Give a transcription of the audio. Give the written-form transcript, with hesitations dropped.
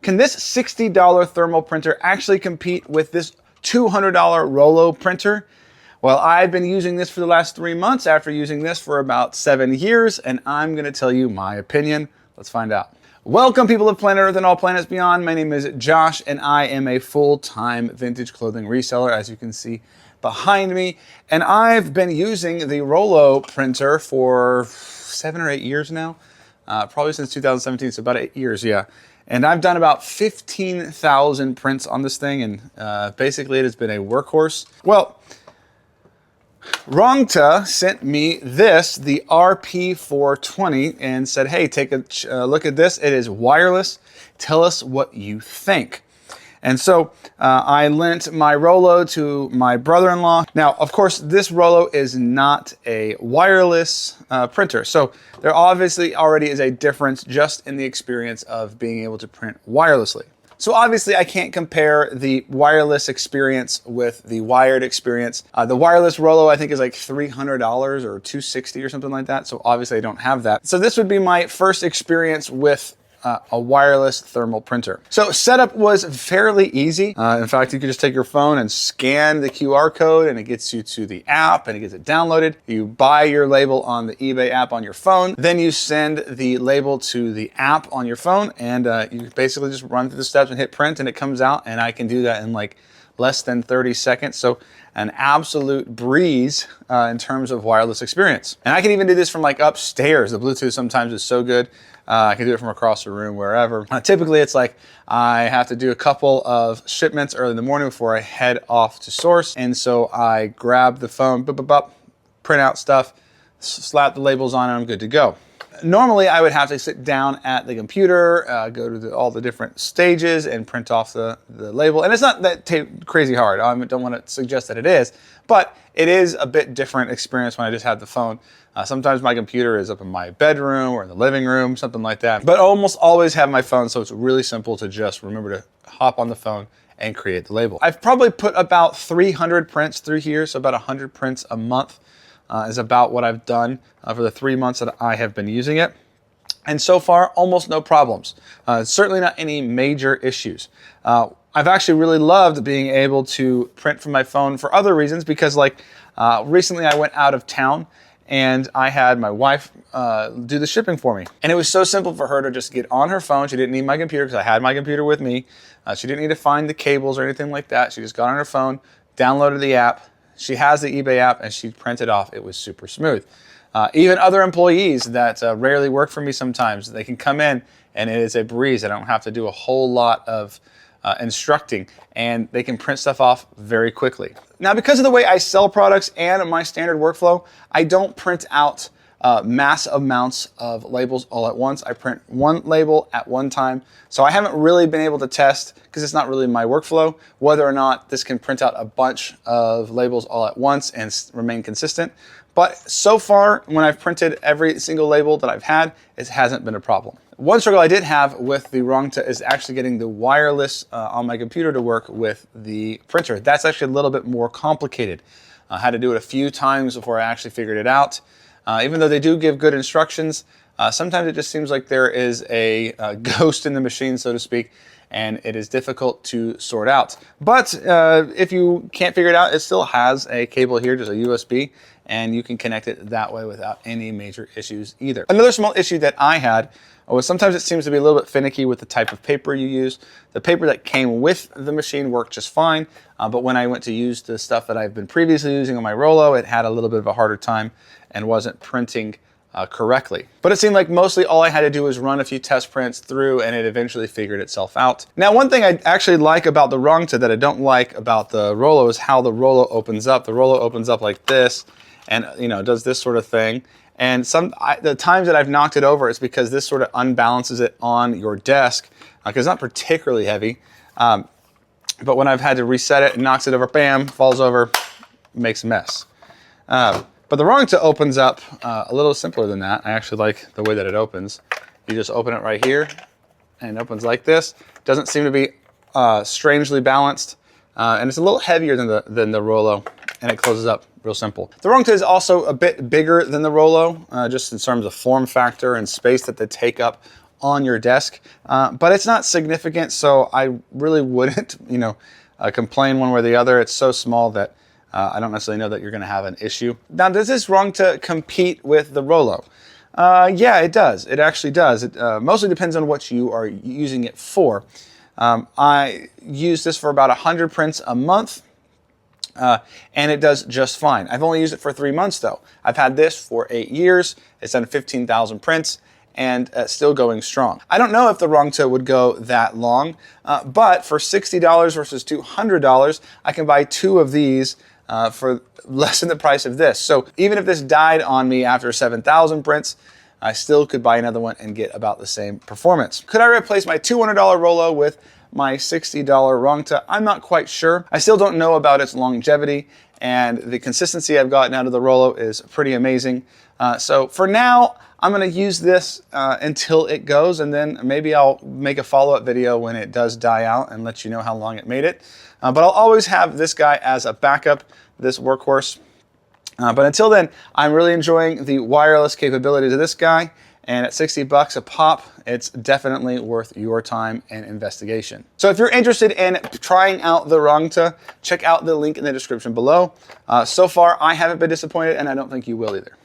Can this $60 thermal printer actually compete with this $200 Rollo printer? Well, I've been using this for the last 3 months after using this for about 7 years, and I'm going to tell you my opinion. Let's find out. Welcome, people of planet Earth and all planets beyond. My name is Josh, and I am a full-time vintage clothing reseller, as you can see behind me. And I've been using the Rollo printer for 7 or 8 years now, probably since 2017, so about 8 years, yeah. And I've done about 15,000 prints on this thing, and basically it has been a workhorse. Well, Rongta sent me this, the RP420, and said, hey, take a look at this. It is wireless. Tell us what you think. And so I lent my Rollo to my brother-in-law. Now, of course, this Rollo is not a wireless printer. So there obviously already is a difference just in the experience of being able to print wirelessly. So obviously I can't compare the wireless experience with the wired experience. The wireless Rollo I think is like $300 or $260 or something like that. So obviously I don't have that. So this would be my first experience with a wireless thermal printer. So setup was fairly easy. In fact, you could just take your phone and scan the QR code and it gets you to the app and it gets it downloaded. You buy your label on the eBay app on your phone. Then you send the label to the app on your phone and you basically just run through the steps and hit print and it comes out, and I can do that in like less than 30 seconds. So an absolute breeze in terms of wireless experience. And I can even do this from like upstairs. The Bluetooth sometimes is so good. I can do it from across the room, wherever. Typically, it's like I have to do a couple of shipments early in the morning before I head off to source. And so I grab the phone, print out stuff, slap the labels on, and I'm good to go. Normally, I would have to sit down at the computer, go to all the different stages and print off the label. And it's not that crazy hard. I don't want to suggest that it is, but it is a bit different experience when I just have the phone. Sometimes my computer is up in my bedroom or in the living room, something like that. But I almost always have my phone, so it's really simple to just remember to hop on the phone and create the label. I've probably put about 300 prints through here, so about 100 prints a month. Is about what I've done for the 3 months that I have been using it. And so far, almost no problems. Certainly not any major issues. I've actually really loved being able to print from my phone for other reasons, because like recently I went out of town and I had my wife do the shipping for me. And it was so simple for her to just get on her phone. She didn't need my computer because I had my computer with me. She didn't need to find the cables or anything like that. She just got on her phone, downloaded the app. She has the eBay app and she printed off. It was super smooth. Even other employees that rarely work for me sometimes, they can come in and it is a breeze. I don't have to do a whole lot of instructing, and they can print stuff off very quickly. Now, because of the way I sell products and my standard workflow, I don't print out mass amounts of labels all at once. I print one label at one time. So I haven't really been able to test, because it's not really my workflow, whether or not this can print out a bunch of labels all at once and remain consistent. But so far, when I've printed every single label that I've had, it hasn't been a problem. One struggle I did have with the Rongta is actually getting the wireless on my computer to work with the printer. That's actually a little bit more complicated. I had to do it a few times before I actually figured it out. Even though they do give good instructions, sometimes it just seems like there is a ghost in the machine, so to speak, and it is difficult to sort out. But if you can't figure it out, it still has a cable here, just a USB, and you can connect it that way without any major issues either. Another small issue that I had was sometimes it seems to be a little bit finicky with the type of paper you use. The paper that came with the machine worked just fine, but when I went to use the stuff that I've been previously using on my Rollo, it had a little bit of a harder time and wasn't printing correctly. But it seemed like mostly all I had to do was run a few test prints through and it eventually figured itself out. Now, one thing I actually like about the Rongta that I don't like about the Rollo is how the Rollo opens up. The Rollo opens up like this and does this sort of thing. And the times that I've knocked it over is because this sort of unbalances it on your desk, because it's not particularly heavy. But when I've had to reset it, it knocks it over, bam, falls over, makes a mess. But the Rongta opens up a little simpler than that. I actually like the way that it opens. You just open it right here, and it opens like this. Doesn't seem to be strangely balanced, and it's a little heavier than the Rollo, and it closes up real simple. The Rongta is also a bit bigger than the Rollo, just in terms of form factor and space that they take up on your desk, but it's not significant, so I really wouldn't, complain one way or the other. It's so small that I don't necessarily know that you're going to have an issue. Now, does this Rongta compete with the Rollo? Yeah, it does. It actually does. It mostly depends on what you are using it for. I use this for about 100 prints a month, and it does just fine. I've only used it for 3 months, though. I've had this for 8 years. It's done 15,000 prints, and still going strong. I don't know if the Rongta would go that long, but for $60 versus $200, I can buy 2 of these for less than the price of this. So even if this died on me after 7,000 prints, I still could buy another one and get about the same performance. Could I replace my $200 Rollo with my $60 Rongta? I'm not quite sure. I still don't know about its longevity, and the consistency I've gotten out of the Rollo is pretty amazing. So for now, I'm going to use this until it goes, and then maybe I'll make a follow-up video when it does die out and let you know how long it made it. But I'll always have this guy as a backup, this workhorse. But until then, I'm really enjoying the wireless capabilities of this guy, and at 60 bucks a pop, it's definitely worth your time and investigation. So if you're interested in trying out the Rongta, check out the link in the description below. So far, I haven't been disappointed, and I don't think you will either.